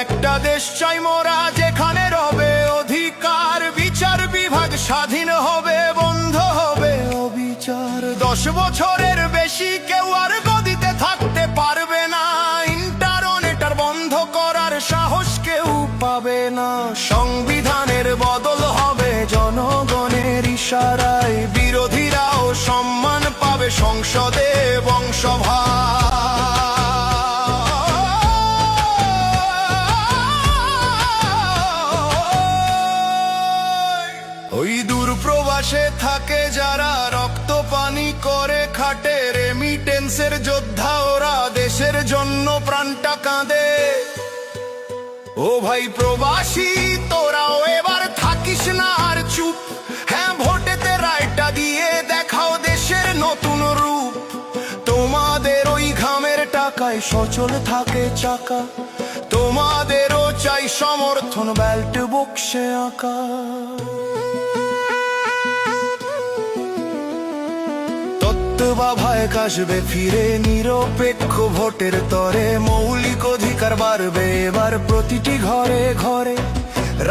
একটা দেশ চাই মোরা, যেখানে রবে অধিকার, বিচার বিভাগ স্বাধীন হবে, বন্ধ হবে অবিচার। 10 বছরের বেশি কেউ আর গদিতে থাকতে পারবে না, ইন্টারনেট আর বন্ধ করার সাহস কেউ পাবে না। সংবিধানের বদল হবে জনগণের ইশারায়, বিরোধীরাও সম্মান পাবে সংসদে বংশভা। ওই দূর প্রবাসে থাকে যারা, রক্ত পানি করে খাটে, রেমিটেন্সের যোদ্ধা ওরা, দেশের জন্য প্রাণটা কাঁদে। ও ভাই প্রবাসী, তোরাও এবার থাকিস না আর চুপ, হ্যাঁ ভোটেতে রায়টা দিয়ে দেখাও দেশের নতুন রূপ। তোমাদের ওই ঘামের টাকায় সচল থাকে চাকা, তোমাদেরও চাই সমর্থন ব্যালট বক্সে আঁকা। তত্ত্বাবধায়ক আসবে ফিরে, নিরপেক্ষ ভোটের তরে, মৌলিক অধিকার বাড়বে এবার প্রতিটি ঘরে ঘরে।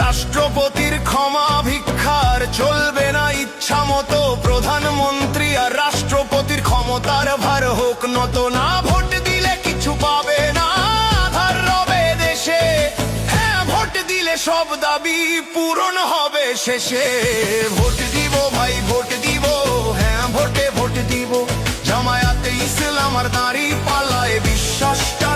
রাষ্ট্রপতির ক্ষমা ভিক্ষার চলবে না ইচ্ছা মতো, প্রধানমন্ত্রী আর রাষ্ট্রপতির ক্ষমতার ভার হোক নত না। ভোট দিলে কিছু পাবে না, আধার রবে দেশে, হ্যাঁ ভোট দিলে সব দাবি পূরণ হবে শেষে। ভোট দিব ভাই ভোট দিব, হ্যাঁ ভোটে ভোট দিব, জামায়াতে ইসলাম আর দাঁড়িপাল্লায় বিশ্বাসটা